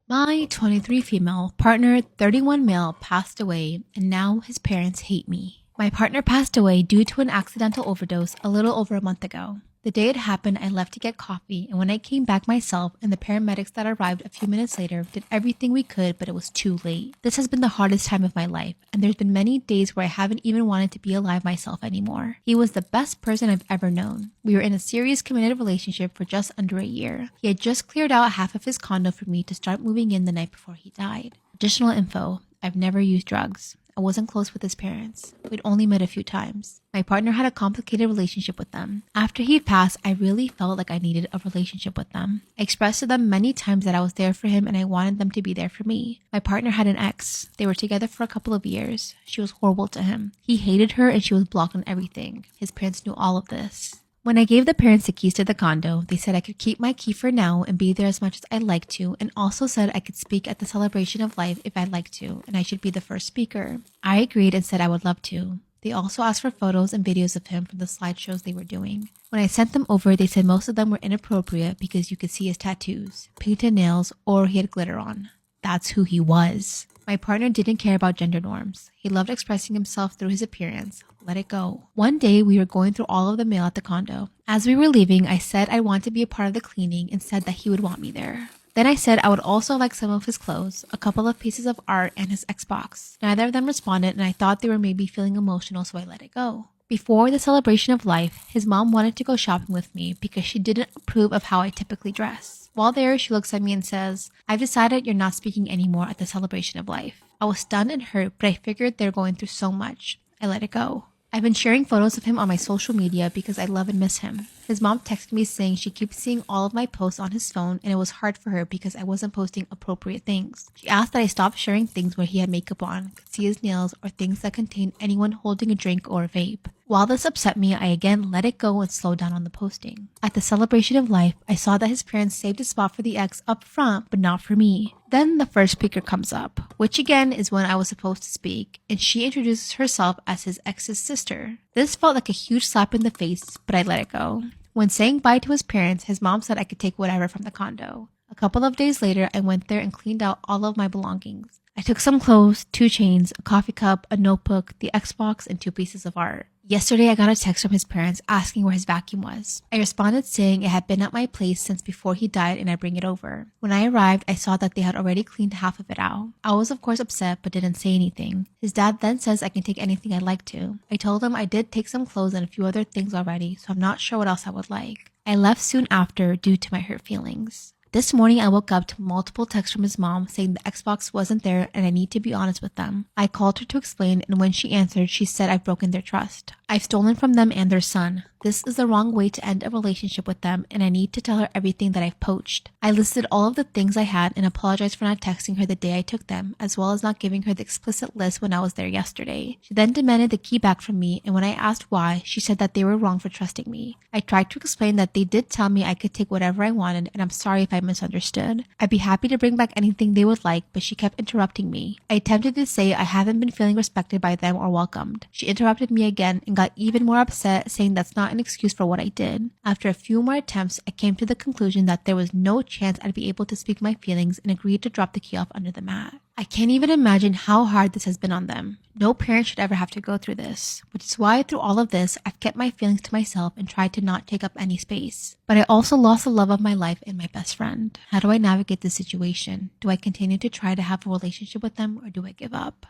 My 23 female partner, 31 male, passed away, and now his parents hate me. My partner passed away due to an accidental overdose a little over a month ago. The day it happened, I left to get coffee, and when I came back myself and the paramedics that arrived a few minutes later did everything we could, but it was too late. This has been the hardest time of my life, and there's been many days where I haven't even wanted to be alive myself anymore. He was the best person I've ever known. We were in a serious committed relationship for just under a year. He had just cleared out half of his condo for me to start moving in the night before he died. Additional info: I've never used drugs. I wasn't close with his parents. We'd only met a few times. My partner had a complicated relationship with them. After he passed, I really felt like I needed a relationship with them. I expressed to them many times that I was there for him and I wanted them to be there for me. My partner had an ex. They were together for a couple of years. She was horrible to him. He hated her and she was blocked on everything. His parents knew all of this. When I gave the parents the keys to the condo, they said I could keep my key for now and be there as much as I'd like to, and also said I could speak at the celebration of life if I'd like to, and I should be the first speaker. I agreed and said I would love to. They also asked for photos and videos of him from the slideshows they were doing. When I sent them over, they said most of them were inappropriate because you could see his tattoos, painted nails, or he had glitter on. That's who he was. My partner didn't care about gender norms. He loved expressing himself through his appearance. Let it go. One day, we were going through all of the mail at the condo. As we were leaving, I said I want to be a part of the cleaning and said that he would want me there. Then I said I would also like some of his clothes, a couple of pieces of art, and his Xbox. Neither of them responded, and I thought they were maybe feeling emotional, so I let it go. Before the celebration of life, his mom wanted to go shopping with me because she didn't approve of how I typically dress. While there, she looks at me and says, "I've decided you're not speaking anymore at the celebration of life." I was stunned and hurt, but I figured they're going through so much. I let it go. I've been sharing photos of him on my social media because I love and miss him. His mom texted me saying she keeps seeing all of my posts on his phone and it was hard for her because I wasn't posting appropriate things. She asked that I stop sharing things where he had makeup on, could see his nails, or things that contained anyone holding a drink or a vape. While this upset me, I again let it go and slowed down on the posting. At the celebration of life, I saw that his parents saved a spot for the ex up front, but not for me. Then the first speaker comes up, which again is when I was supposed to speak, and she introduces herself as his ex's sister. This felt like a huge slap in the face, but I let it go. When saying bye to his parents, his mom said I could take whatever from the condo. A couple of days later, I went there and cleaned out all of my belongings. I took some clothes, 2 chains, a coffee cup, a notebook, the Xbox, and 2 pieces of art. Yesterday, I got a text from his parents asking where his vacuum was. I responded saying it had been at my place since before he died and I'd bring it over. When I arrived, I saw that they had already cleaned half of it out. I was of course upset but didn't say anything. His dad then says I can take anything I'd like to. I told him I did take some clothes and a few other things already, so I'm not sure what else I would like. I left soon after due to my hurt feelings. This morning, I woke up to multiple texts from his mom saying the Xbox wasn't there and I need to be honest with them. I called her to explain, and when she answered, she said I've broken their trust. I've stolen from them and their son. This is the wrong way to end a relationship with them, and I need to tell her everything that I've poached. I listed all of the things I had and apologized for not texting her the day I took them, as well as not giving her the explicit list when I was there yesterday. She then demanded the key back from me, and when I asked why, she said that they were wrong for trusting me. I tried to explain that they did tell me I could take whatever I wanted, and I'm sorry if I misunderstood. I'd be happy to bring back anything they would like, but she kept interrupting me. I attempted to say I haven't been feeling respected by them or welcomed. She interrupted me again and got even more upset, saying that's not an excuse for what I did. After a few more attempts, I came to the conclusion that there was no chance I'd be able to speak my feelings and agreed to drop the key off under the mat. I can't even imagine how hard this has been on them. No parent should ever have to go through this, which is why through all of this, I've kept my feelings to myself and tried to not take up any space. But I also lost the love of my life and my best friend. How do I navigate this situation? Do I continue to try to have a relationship with them, or do I give up?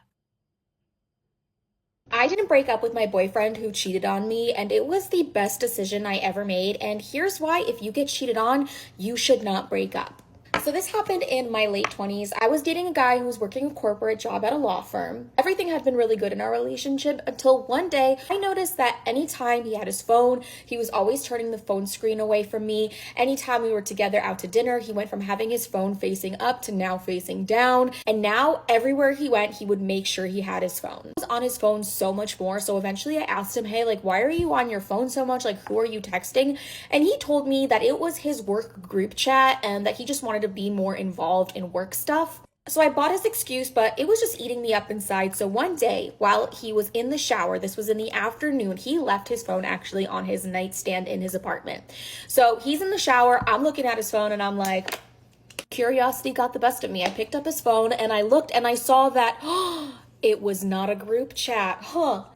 I didn't break up with my boyfriend who cheated on me, and it was the best decision I ever made. And here's why: if you get cheated on, you should not break up. So this happened in my late 20s. I was dating a guy who was working a corporate job at a law firm. Everything had been really good in our relationship until one day I noticed that anytime he had his phone, he was always turning the phone screen away from me. Anytime we were together out to dinner, he went from having his phone facing up to now facing down. And now everywhere he went, he would make sure he had his phone. He was on his phone so much more. So eventually I asked him, hey, why are you on your phone so much? Who are you texting? And he told me that it was his work group chat and that he just wanted to be more involved in work stuff. So I bought his excuse, but it was just eating me up inside. So one day, while he was in the shower, this was in the afternoon, he left his phone actually on his nightstand in his apartment. So he's in the shower, I'm looking at his phone, and I'm like, Curiosity got the best of me. I picked up his phone and I looked and I saw that it was not a group chat.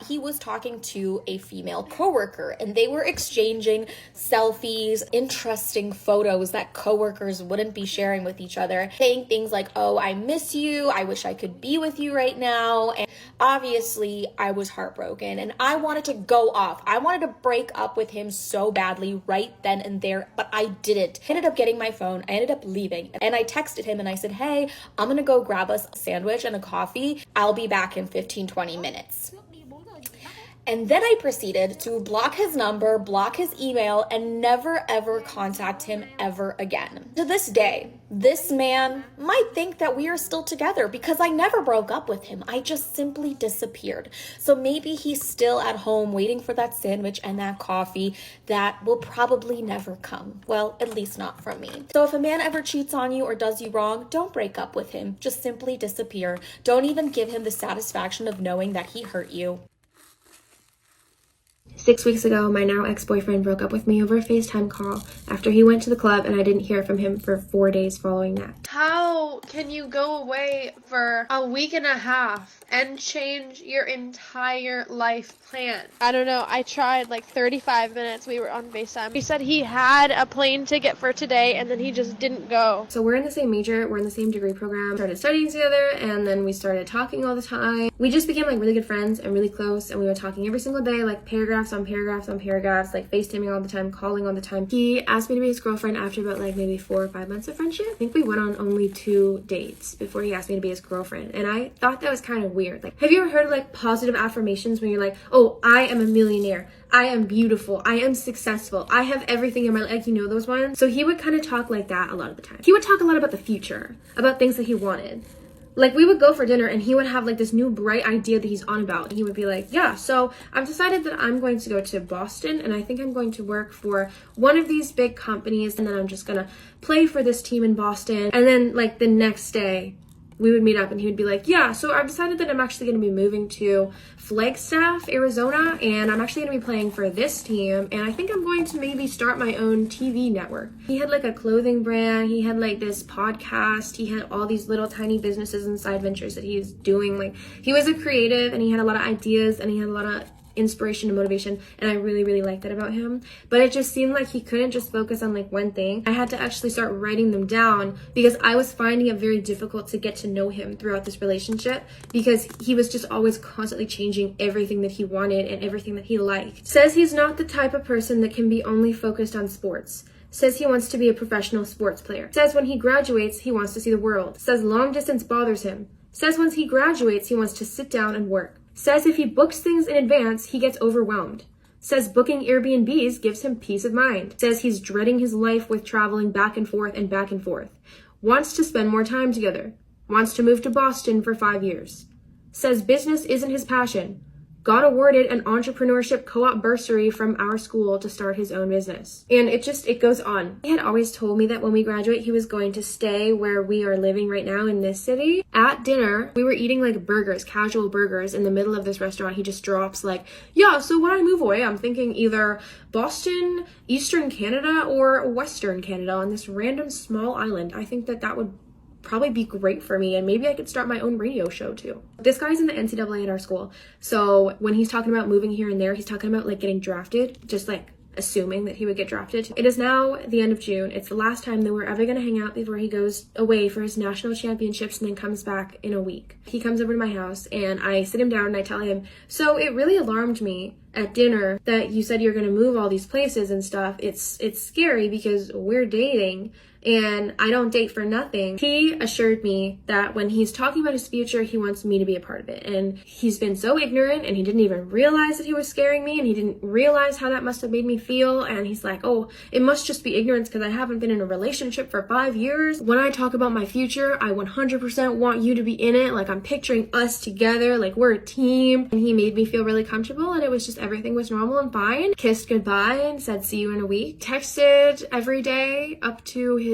He was talking to a female coworker and they were exchanging selfies, interesting photos that coworkers wouldn't be sharing with each other, saying things like, oh, I miss you. I wish I could be with you right now. And obviously I was heartbroken and I wanted to go off. I wanted to break up with him so badly right then and there, but I didn't. I ended up getting my phone. I ended up leaving and I texted him and I said, hey, I'm gonna go grab us a sandwich and a coffee. I'll be back in 15-20 minutes. And then I proceeded to block his number, block his email, and never ever contact him ever again. To this day, this man might think that we are still together because I never broke up with him. I just simply disappeared. So maybe he's still at home waiting for that sandwich and that coffee that will probably never come. Well, at least not from me. So if a man ever cheats on you or does you wrong, don't break up with him. Just simply disappear. Don't even give him the satisfaction of knowing that he hurt you. 6 weeks ago, my now ex-boyfriend broke up with me over a FaceTime call after he went to the club and I didn't hear from him for 4 days following that. How can you go away for a week and a half and change your entire life plan? I don't know. I tried like 35 minutes. We were on FaceTime. He said he had a plane ticket for today and then he just didn't go. So we're in the same major, we're in the same degree program, started studying together, and then we started talking all the time. We just became like really good friends and really close, and we were talking every single day, like paragraphs on paragraphs on paragraphs, like FaceTiming all the time, calling all the time. He asked me to be his girlfriend after about like maybe 4 or 5 months of friendship. I think we went on only 2 dates before he asked me to be his girlfriend, and I thought that was kind of weird. Like, have you ever heard of like positive affirmations when you're like, oh, I am a millionaire, I am beautiful, I am successful, I have everything in my life, like, you know those ones? So he would kind of talk like that a lot of the time. He would talk a lot about the future, about things that he wanted. Like, we would go for dinner and he would have like this new bright idea that he's on about. He would be like, yeah, so I've decided that I'm going to go to Boston and I think I'm going to work for one of these big companies, and then I'm just gonna play for this team in Boston. And then like the next day we would meet up and he would be like, yeah, so I've decided that I'm actually going to be moving to Flagstaff, Arizona, and I'm actually going to be playing for this team, and I think I'm going to maybe start my own TV network. He had like a clothing brand, he had like this podcast, he had all these little tiny businesses and side ventures that he was doing. Like, he was a creative and he had a lot of ideas and he had a lot of inspiration and motivation, and I really, really liked that about him. But it just seemed like he couldn't just focus on like one thing. I had to actually start writing them down because I was finding it very difficult to get to know him throughout this relationship, because he was just always constantly changing everything that he wanted and everything that he liked. Says he's not the type of person that can be only focused on sports. Says he wants to be a professional sports player. Says when he graduates, he wants to see the world. Says long distance bothers him. Says once he graduates, he wants to sit down and work. Says if he books things in advance, he gets overwhelmed. Says booking Airbnbs gives him peace of mind. Says he's dreading his life with traveling back and forth and back and forth. Wants to spend more time together. Wants to move to Boston for 5 years. Says business isn't his passion. Got awarded an entrepreneurship co-op bursary from our school to start his own business. And it goes on. He had always told me that when we graduate, he was going to stay where we are living right now in this city. At dinner, we were eating like burgers, casual burgers. In the middle of this restaurant, he just drops like, yeah, so when I move away, I'm thinking either Boston, Eastern Canada, or Western Canada on this random small island. I think that would probably be great for me, and maybe I could start my own radio show too. This guy's in the NCAA at our school, so when he's talking about moving here and there, he's talking about like getting drafted, just like assuming that he would get drafted. It is now the end of June. It's the last time that we're ever going to hang out before he goes away for his national championships and then comes back in a week. He comes over to my house and I sit him down and I tell him, so it really alarmed me at dinner that you said you're going to move all these places and stuff. It's scary because we're dating and I don't date for nothing. He assured me that when he's talking about his future, he wants me to be a part of it. And he's been so ignorant, and he didn't even realize that he was scaring me, and he didn't realize how that must have made me feel. And he's like, oh, it must just be ignorance because I haven't been in a relationship for 5 years. When I talk about my future, I 100% want you to be in it. Like, I'm picturing us together, like we're a team. And he made me feel really comfortable, and it was just everything was normal and fine. Kissed goodbye and said see you in a week. Texted every day up to his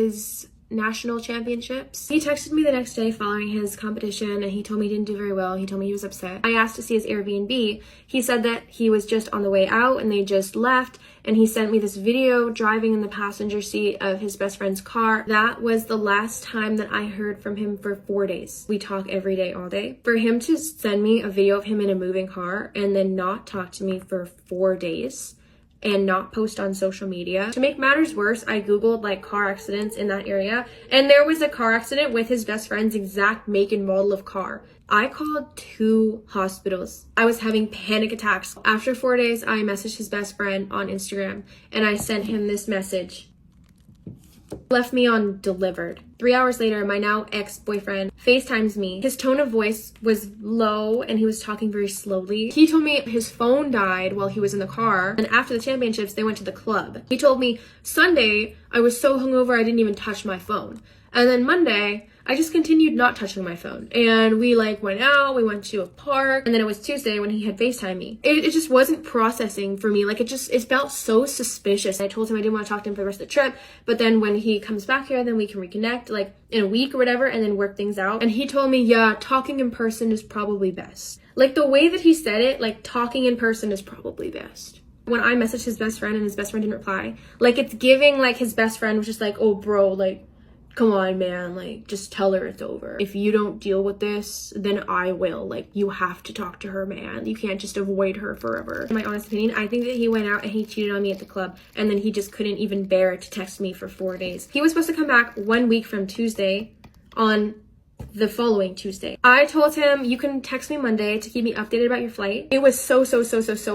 national championships. He texted me the next day following his competition and he told me he didn't do very well. He told me he was upset. I asked to see his Airbnb. He said that he was just on the way out and they just left, and he sent me this video driving in the passenger seat of his best friend's car. That was the last time that I heard from him for 4 days. We talk every day, all day. For him to send me a video of him in a moving car and then not talk to me for 4 days and not post on social media. To make matters worse, I googled like car accidents in that area, and there was a car accident with his best friend's exact make and model of car. I called 2 hospitals. I was having panic attacks. After 4 days, I messaged his best friend on Instagram and I sent him this message. Left me on delivered. 3 hours later, my now ex-boyfriend FaceTimes me. His tone of voice was low and he was talking very slowly. He told me his phone died while he was in the car, and after the championships, they went to the club. He told me Sunday, I was so hungover I didn't even touch my phone. And then Monday, I just continued not touching my phone. And we like went out, we went to a park, and then it was Tuesday when he had FaceTime me. It just wasn't processing for me. Like it felt so suspicious. I told him I didn't want to talk to him for the rest of the trip, but then when he comes back here, then we can reconnect like in a week or whatever and then work things out. And he told me, yeah, talking in person is probably best. Like the way that he said it, like talking in person is probably best. When I messaged his best friend and his best friend didn't reply, like it's giving like his best friend was just like, oh bro, like come on, man, like, just tell her it's over. If you don't deal with this, then I will. Like, you have to talk to her, man. You can't just avoid her forever. In my honest opinion, I think that he went out and he cheated on me at the club, and then he just couldn't even bear to text me for 4 days. He was supposed to come back 1 week from Tuesday on the following Tuesday. I told him, you can text me Monday to keep me updated about your flight. It was so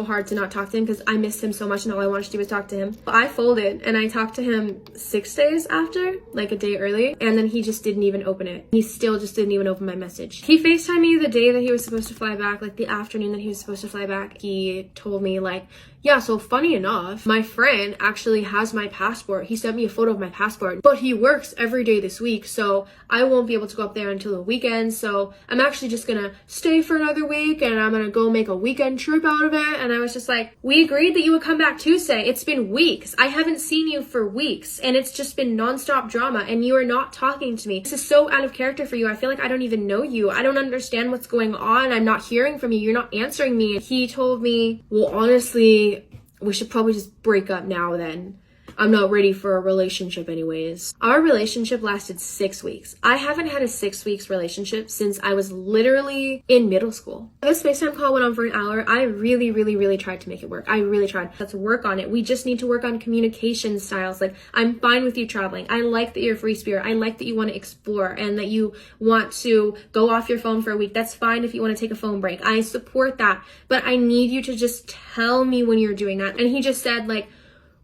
hard to not talk to him because I missed him so much and all I wanted to do was talk to him. But I folded and I talked to him 6 days after, like a day early, and then he just didn't even open it. He still just didn't even open my message. He FaceTimed me the day that he was supposed to fly back, like the afternoon that he was supposed to fly back. He told me like, yeah, so funny enough, my friend actually has my passport. He sent me a photo of my passport, but he works every day this week, so I won't be able to go up there until the weekend. So I'm actually just gonna stay for another week and I'm gonna go make a weekend trip out of it. And I was just like, we agreed that you would come back Tuesday. It's been weeks. I haven't seen you for weeks and it's just been nonstop drama and you are not talking to me. This is so out of character for you. I feel like I don't even know you. I don't understand what's going on. I'm not hearing from you. You're not answering me. He told me, well, honestly, we should probably just break up now then. I'm not ready for a relationship anyways. Our relationship lasted 6 weeks. I haven't had a 6 weeks relationship since I was literally in middle school. This FaceTime call went on for an hour. I really tried to make it work. I really tried. Let's work on it. We just need to work on communication styles. Like, I'm fine with you traveling. I like that you're a free spirit. I like that you want to explore and that you want to go off your phone for a week. That's fine if you want to take a phone break. I support that. But I need you to just tell me when you're doing that. And he just said like,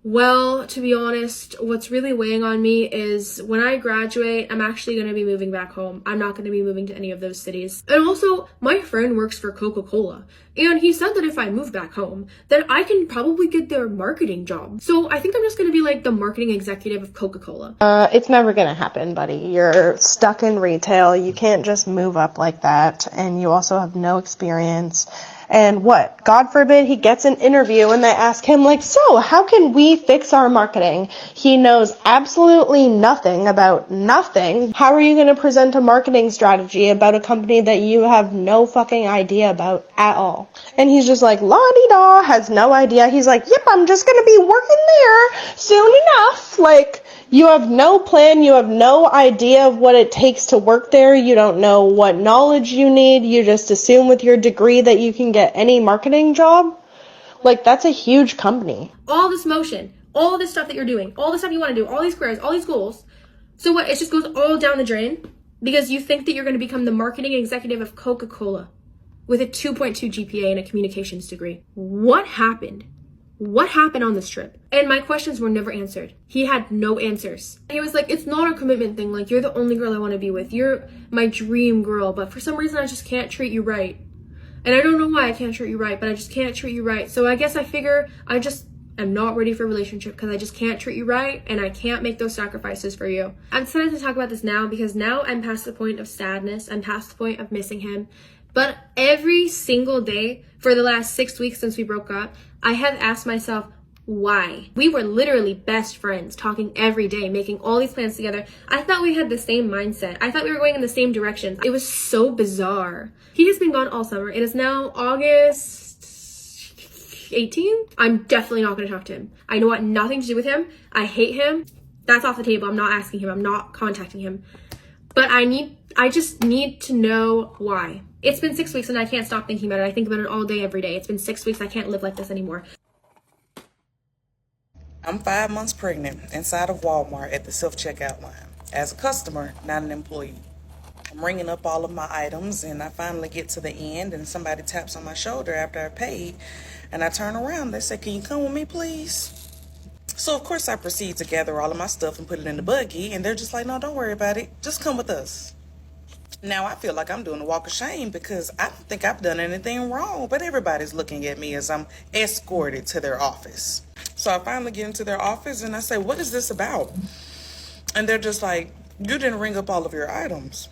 well, to be honest, what's really weighing on me is when I graduate, I'm actually going to be moving back home. I'm not going to be moving to any of those cities. And also, my friend works for Coca-Cola. And he said that if I move back home, then I can probably get their marketing job. So I think I'm just going to be like the marketing executive of Coca-Cola. It's never going to happen, buddy. You're stuck in retail. You can't just move up like that. And you also have no experience. And what? God forbid he gets an interview and they ask him like, so how can we fix our marketing? He knows absolutely nothing about nothing. How are you going to present a marketing strategy about a company that you have no fucking idea about at all? And he's just like, la-di-da, has no idea. He's like, yep, I'm just going to be working there soon enough. Like, you have no plan, you have no idea of what it takes to work there, you don't know what knowledge you need, you just assume with your degree that you can get any marketing job. Like, that's a huge company. All this motion, all this stuff that you're doing, all the stuff you want to do, all these careers, all these goals. So what, it just goes all down the drain? Because you think that you're going to become the marketing executive of Coca-Cola with a 2.2 GPA and a communications degree. What happened? What happened on this trip? And my questions were never answered. He had no answers. He was like, it's not a commitment thing. Like, you're the only girl I want to be with. You're my dream girl. But for some reason, I just can't treat you right. And I don't know why I can't treat you right, but I just can't treat you right. So I guess I figure I just am not ready for a relationship because I just can't treat you right and I can't make those sacrifices for you. I'm decided to talk about this now because now I'm past the point of sadness. I'm past the point of missing him. But every single day for the last 6 weeks since we broke up, I have asked myself, Why? We were literally best friends, talking every day, making all these plans together. I thought we had the same mindset. I thought we were going in the same directions. It was so bizarre. He has been gone all summer. It is now August 18th. I'm definitely not going to talk to him. I want nothing to do with him. I hate him. That's off the table. I'm not asking him. I'm not contacting him. But I just need to know why. It's been 6 weeks and I can't stop thinking about it. I think about it all day, every day. It's been 6 weeks. I can't live like this anymore. I'm 5 months pregnant inside of Walmart at the self-checkout line as a customer, not an employee. I'm ringing up all of my items and I finally get to the end and somebody taps on my shoulder after I paid and I turn around. They say, "Can you come with me, please?" So of course I proceed to gather all of my stuff and put it in the buggy and they're just like, "No, don't worry about it. Just come with us." Now I feel like I'm doing a walk of shame because I don't think I've done anything wrong, but everybody's looking at me as I'm escorted to their office. So I finally get into their office and I say, "What is this about?" And they're just like, "You didn't ring up all of your items."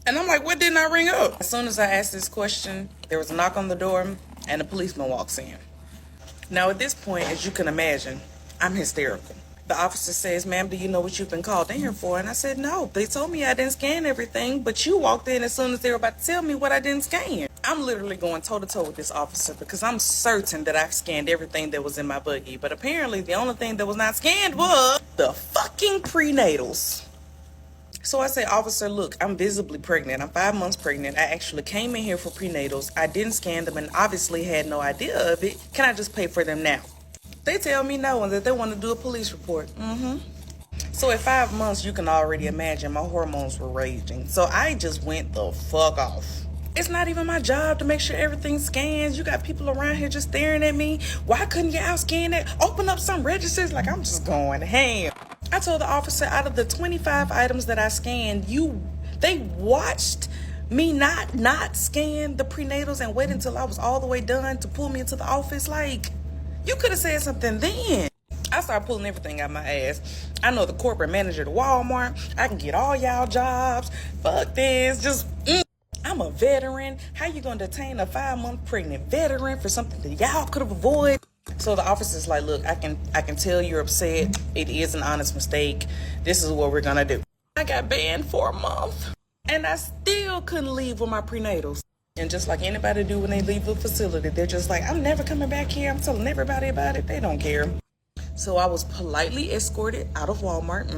And I'm like, "What didn't I ring up?" As soon as I asked this question, there was a knock on the door and a policeman walks in. Now at this point, as you can imagine, I'm hysterical. The officer says, "Ma'am, do you know what you've been called in here for?" And I said, "No, they told me I didn't scan everything, but you walked in as soon as they were about to tell me what I didn't scan." I'm literally going toe to toe with this officer because I'm certain that I've scanned everything that was in my buggy. But apparently the only thing that was not scanned was the fucking prenatals. So I say, "Officer, look, I'm visibly pregnant. I'm 5 months pregnant. I actually came in here for prenatals. I didn't scan them and obviously had no idea of it. Can I just pay for them now?" They tell me no and that they want to do a police report. So at 5 months, you can already imagine my hormones were raging. So I just went the fuck off. It's not even my job to make sure everything scans. You got people around here just staring at me. Why couldn't you outscan it? Open up some registers. Like, I'm just going ham. I told the officer, out of the 25 items that I scanned, they watched me not scan the prenatals and wait until I was all the way done to pull me into the office. Like, you could have said something then. I started pulling everything out my ass. I know the corporate manager at Walmart. I can get all y'all jobs. Fuck this. I'm a veteran. How you gonna detain a 5-month pregnant veteran for something that y'all could have avoided? So the officer's like, "Look, I can tell you're upset. It is an honest mistake. This is what we're gonna do." I got banned for a month and I still couldn't leave with my prenatals. And just like anybody do when they leave the facility, they're just like, "I'm never coming back here. I'm telling everybody about it." They don't care. So I was politely escorted out of Walmart.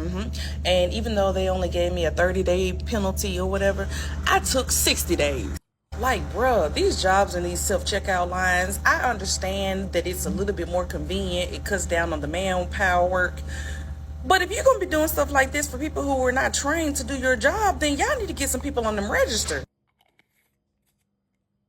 And even though they only gave me a 30-day penalty or whatever, I took 60 days. Like, bruh, these jobs in these self-checkout lines, I understand that it's a little bit more convenient. It cuts down on the manpower work. But if you're going to be doing stuff like this for people who are not trained to do your job, then y'all need to get some people on them register.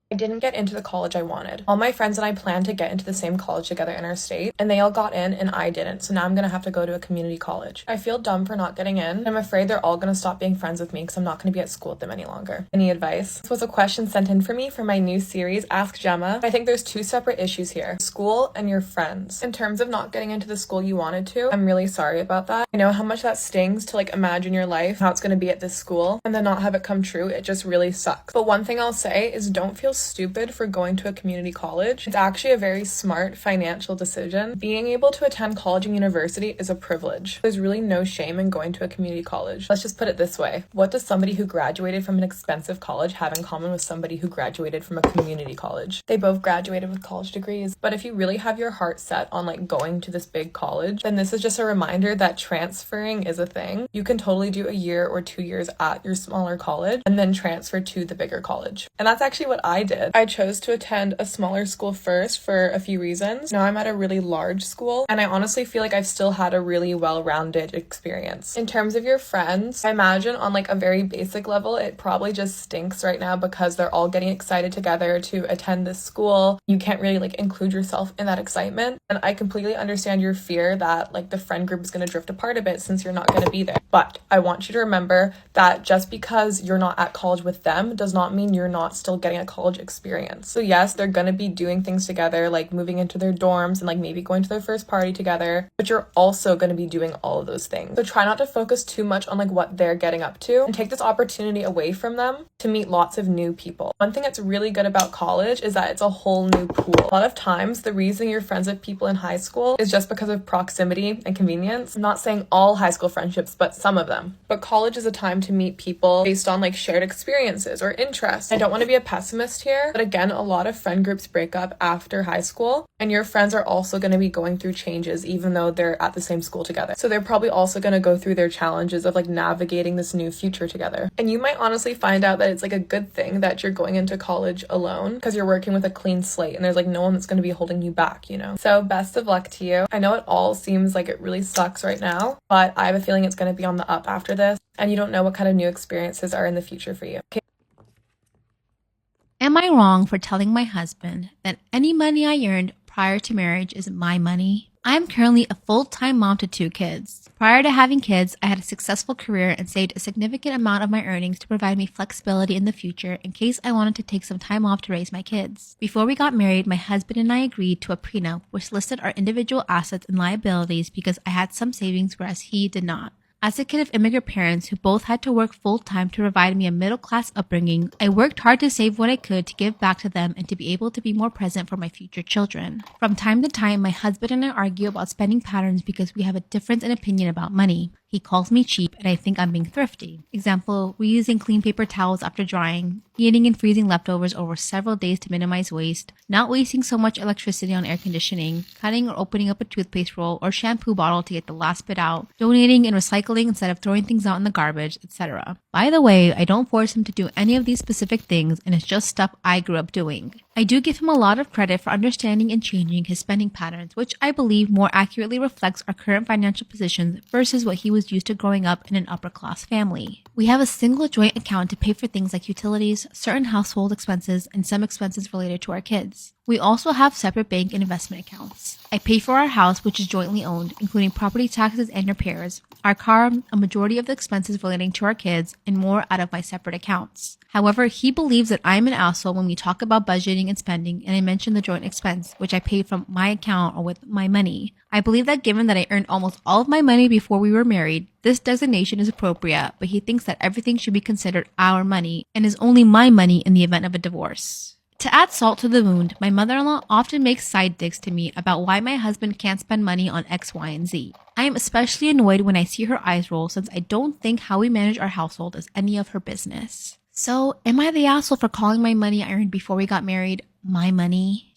I didn't get into the college I wanted. All my friends and I planned to get into the same college together in our state, and they all got in and I didn't, so now I'm gonna have to go to a community college. I feel dumb for not getting in. I'm afraid they're all gonna stop being friends with me because I'm not gonna be at school with them any longer. Any advice? This was a question sent in for me for my new series, Ask Gemma. I think there's two separate issues here, school and your friends. In terms of not getting into the school you wanted to, I'm really sorry about that. I know how much that stings to imagine your life, how it's gonna be at this school, and then not have it come true. It just really sucks. But one thing I'll say is don't feel stupid for going to a community college. It's actually a very smart financial decision. Being able to attend college and university is a privilege. There's really no shame in going to a community college. Let's just put it this way. What does somebody who graduated from an expensive college have in common with somebody who graduated from a community college? They both graduated with college degrees. But if you really have your heart set on going to this big college, then this is just a reminder that transferring is a thing. You can totally do a year or 2 years at your smaller college and then transfer to the bigger college. And that's actually what I did. I chose to attend a smaller school first for a few reasons. Now I'm at a really large school, and I honestly feel like I've still had a really well-rounded experience. In terms of your friends, I imagine on a very basic level, it probably just stinks right now because they're all getting excited together to attend this school. You can't really include yourself in that excitement. And I completely understand your fear that the friend group is going to drift apart a bit since you're not going to be there. But I want you to remember that just because you're not at college with them does not mean you're not still getting a college experience. So yes, they're gonna be doing things together, moving into their dorms and maybe going to their first party together, but you're also gonna be doing all of those things. So try not to focus too much on what they're getting up to and take this opportunity away from them to meet lots of new people. One thing that's really good about college is that it's a whole new pool. A lot of times, the reason you're friends with people in high school is just because of proximity and convenience. I'm not saying all high school friendships, but some of them. But college is a time to meet people based on like shared experiences or interests. I don't want to be a pessimist here, but again, a lot of friend groups break up after high school, and your friends are also going to be going through changes even though they're at the same school together. So they're probably also going to go through their challenges of like navigating this new future together. And you might honestly find out that it's like a good thing that you're going into college alone because you're working with a clean slate and there's like no one that's going to be holding you back, you know? So best of luck to you. I know it all seems like it really sucks right now, but I have a feeling it's going to be on the up after this, and you don't know what kind of new experiences are in the future for you. Okay. Am I wrong for telling my husband that any money I earned prior to marriage is my money? I'm currently a full-time mom to 2 kids. Prior to having kids, I had a successful career and saved a significant amount of my earnings to provide me flexibility in the future in case I wanted to take some time off to raise my kids. Before we got married, my husband and I agreed to a prenup which listed our individual assets and liabilities because I had some savings whereas he did not. As a kid of immigrant parents who both had to work full-time to provide me a middle-class upbringing, I worked hard to save what I could to give back to them and to be able to be more present for my future children. From time to time, my husband and I argue about spending patterns because we have a difference in opinion about money. He calls me cheap and I think I'm being thrifty. Example, reusing clean paper towels after drying, eating and freezing leftovers over several days to minimize waste, not wasting so much electricity on air conditioning, cutting or opening up a toothpaste roll or shampoo bottle to get the last bit out, donating and recycling instead of throwing things out in the garbage, etc. By the way, I don't force him to do any of these specific things and it's just stuff I grew up doing. I do give him a lot of credit for understanding and changing his spending patterns, which I believe more accurately reflects our current financial positions versus what he was used to growing up in an upper-class family. We have a single joint account to pay for things like utilities, certain household expenses, and some expenses related to our kids. We also have separate bank and investment accounts. I pay for our house, which is jointly owned, including property taxes and repairs, our car, a majority of the expenses relating to our kids, and more out of my separate accounts. However, he believes that I'm an asshole when we talk about budgeting and spending, and I mention the joint expense, which I pay from my account or with my money. I believe that given that I earned almost all of my money before we were married, this designation is appropriate, but he thinks that everything should be considered our money and is only my money in the event of a divorce. To add salt to the wound, my mother-in-law often makes side digs to me about why my husband can't spend money on X, Y, and Z. I am especially annoyed when I see her eyes roll since I don't think how we manage our household is any of her business. So, am I the asshole for calling my money I earned before we got married my money?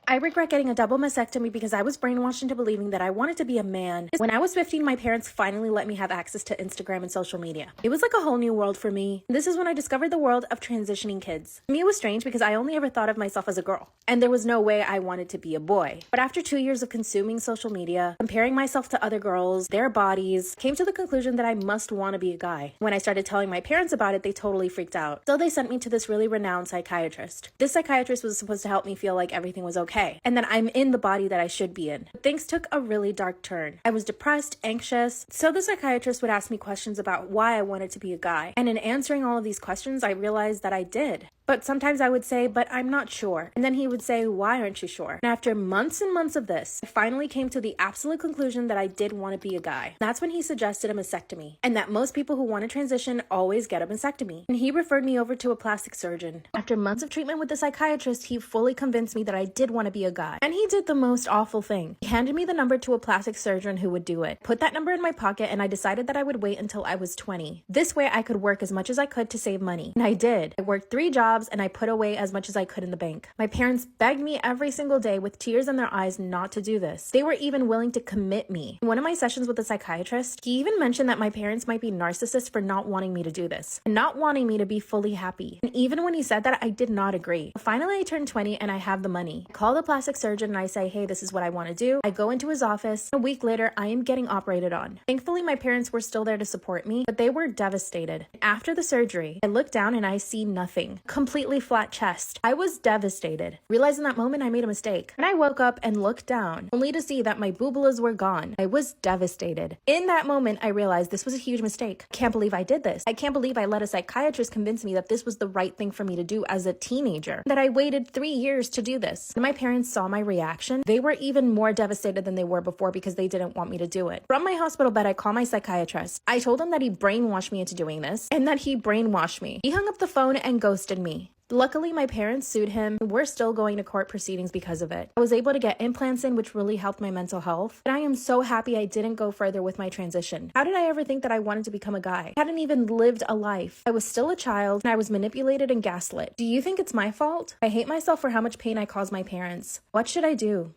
I regret getting a double mastectomy because I was brainwashed into believing that I wanted to be a man. When I was 15, my parents finally let me have access to Instagram and social media. It was like a whole new world for me. This is when I discovered the world of transitioning kids. To me, it was strange because I only ever thought of myself as a girl, and there was no way I wanted to be a boy. But after 2 years of consuming social media, comparing myself to other girls, their bodies, came to the conclusion that I must want to be a guy. When I started telling my parents about it, they totally freaked out. So they sent me to this really renowned psychiatrist. This psychiatrist was supposed to help me feel like everything was okay, and that I'm in the body that I should be in. But things took a really dark turn. I was depressed, anxious, so the psychiatrist would ask me questions about why I wanted to be a guy. And in answering all of these questions, I realized that I did. But sometimes I would say, but I'm not sure. And then he would say, why aren't you sure? And after months and months of this, I finally came to the absolute conclusion that I did want to be a guy. That's when he suggested a mastectomy, and that most people who want to transition always get a mastectomy. And he referred me over to a plastic surgeon. After months of treatment with the psychiatrist, he fully convinced me that I did want to be a guy. And he did the most awful thing. He handed me the number to a plastic surgeon who would do it. Put that number in my pocket, and I decided that I would wait until I was 20. This way I could work as much as I could to save money. And I did. I worked 3 jobs and I put away as much as I could in the bank. My parents begged me every single day with tears in their eyes not to do this. They were even willing to commit me. In one of my sessions with the psychiatrist, he even mentioned that my parents might be narcissists for not wanting me to do this and not wanting me to be fully happy. And even when he said that, I did not agree. Finally, I turned 20 and I have the money. I call the plastic surgeon and I say, hey, this is what I want to do. I go into his office. A week later, I am getting operated on. Thankfully, my parents were still there to support me, but they were devastated. After the surgery, I look down and I see nothing. completely flat chest. I was devastated. Realized in that moment I made a mistake. And I woke up and looked down, only to see that my boobulas were gone. I was devastated. In that moment, I realized this was a huge mistake. I can't believe I did this. I can't believe I let a psychiatrist convince me that this was the right thing for me to do as a teenager, that I waited 3 years to do this. When my parents saw my reaction, they were even more devastated than they were before because they didn't want me to do it. From my hospital bed, I called my psychiatrist. I told him that he brainwashed me into doing this and that he brainwashed me. He hung up the phone and ghosted me. Luckily, my parents sued him. We're still going to court proceedings because of it. I was able to get implants in, which really helped my mental health. And I am so happy I didn't go further with my transition. How did I ever think that I wanted to become a guy? I hadn't even lived a life. I was still a child, and I was manipulated and gaslit. Do you think it's my fault? I hate myself for how much pain I caused my parents. What should I do?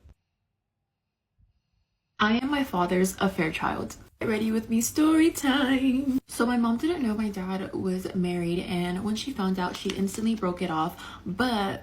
I am my father's affair child. Get ready with me, story time. So my mom didn't know my dad was married, and when she found out, she instantly broke it off, but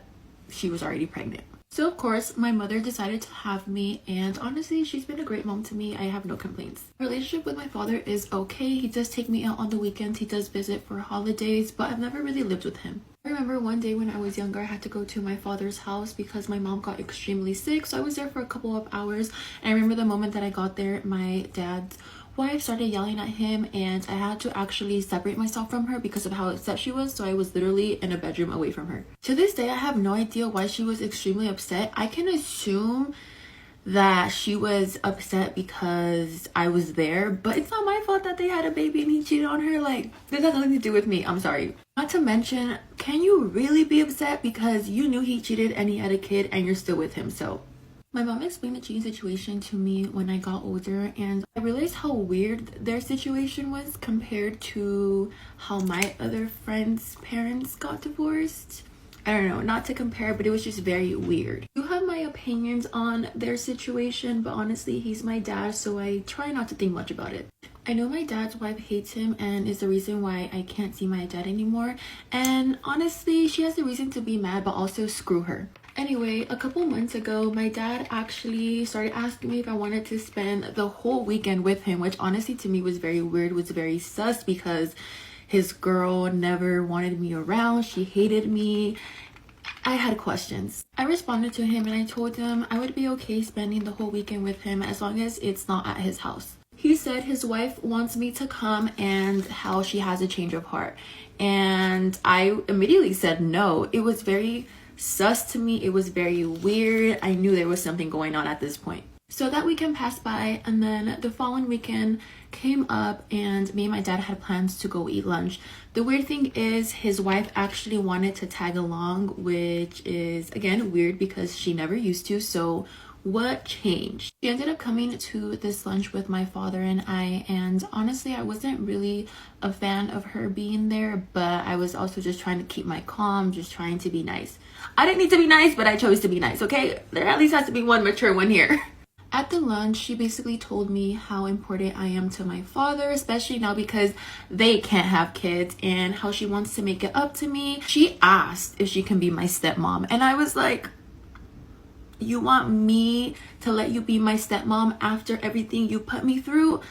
she was already pregnant. So of course, my mother decided to have me, and honestly, she's been a great mom to me. I have no complaints. My relationship with my father is okay. He does take me out on the weekends. He does visit for holidays, but I've never really lived with him. I remember one day when I was younger, I had to go to my father's house because my mom got extremely sick. So I was there for a couple of hours. And I remember the moment that I got there, my dad's wife started yelling at him, and I had to actually separate myself from her because of how upset she was. So I was literally in a bedroom away from her. To this day, I have no idea why she was extremely upset. I can assume that she was upset because I was there, but it's not my fault that they had a baby and he cheated on her. Like, this has nothing to do with me. I'm sorry. Not to mention, can you really be upset because you knew he cheated and he had a kid and you're still with him? So my mom explained the cheating situation to me when I got older, and I realized how weird their situation was compared to how my other friends' parents got divorced. I don't know, not to compare, but it was just very weird. I do have my opinions on their situation, but honestly, he's my dad, so I try not to think much about it. I know my dad's wife hates him and is the reason why I can't see my dad anymore. And honestly, she has the reason to be mad, but also screw her. Anyway, a couple months ago, my dad actually started asking me if I wanted to spend the whole weekend with him, which honestly to me was very weird, was very sus, because his girl never wanted me around. She hated me. I had questions. I responded to him and I told him I would be okay spending the whole weekend with him as long as it's not at his house. He said his wife wants me to come and how she has a change of heart. And I immediately said no. It was very sus to me. It was very weird. I knew there was something going on at this point. So that weekend passed by, and then the following weekend came up and me and my dad had plans to go eat lunch. The weird thing is his wife actually wanted to tag along, which is again weird because she never used to. So what changed? She ended up coming to this lunch with my father and I, and honestly I wasn't really a fan of her being there, but I was also just trying to keep my calm, just trying to be nice. I didn't need to be nice, but I chose to be nice, okay? There at least has to be one mature one here. At the lunch, she basically told me how important I am to my father, especially now because they can't have kids, and how she wants to make it up to me. She asked if she can be my stepmom, and I was like, you want me to let you be my stepmom after everything you put me through?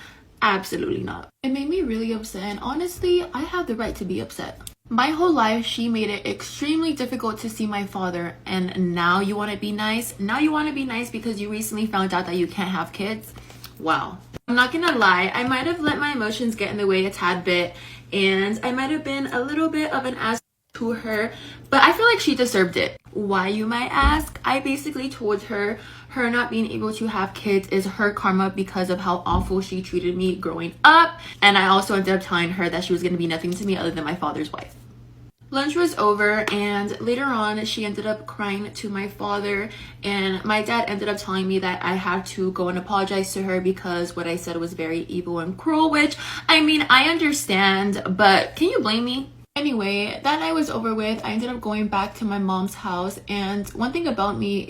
Absolutely not. It made me really upset, and honestly, I have the right to be upset. My whole life, she made it extremely difficult to see my father, and now you want to be nice? Now you want to be nice because you recently found out that you can't have kids? Wow. I'm not gonna lie, I might have let my emotions get in the way a tad bit, and I might have been a little bit of an ass to her, but I feel like she deserved it. Why, you might ask? I basically told her not being able to have kids is her karma because of how awful she treated me growing up, and I also ended up telling her that she was going to be nothing to me other than my father's wife. Lunch was over, and later on she ended up crying to my father, and my dad ended up telling me that I had to go and apologize to her because what I said was very evil and cruel, which I mean, I understand, but can you blame me? Anyway, that night was over with. I ended up going back to my mom's house, and one thing about me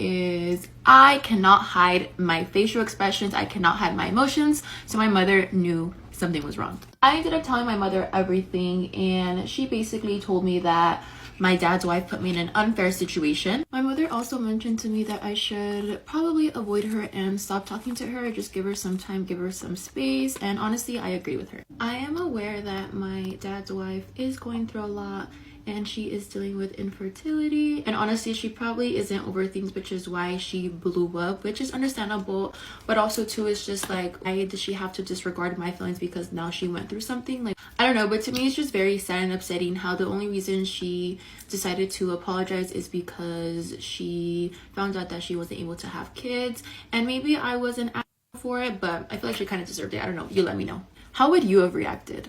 is I cannot hide my facial expressions. I cannot hide my emotions, so my mother knew something was wrong. I ended up telling my mother everything, and she basically told me that my dad's wife put me in an unfair situation. My mother also mentioned to me that I should probably avoid her and stop talking to her, just give her some time, give her some space, and honestly, I agree with her. I am aware that my dad's wife is going through a lot, and she is dealing with infertility. And honestly, she probably isn't over things, which is why she blew up, which is understandable. But also too, it's just like, why does she have to disregard my feelings because now she went through something? Like, I don't know, but to me it's just very sad and upsetting how the only reason she decided to apologize is because she found out that she wasn't able to have kids. And maybe I wasn't for it, but I feel like she kind of deserved it. I don't know, you let me know. How would you have reacted?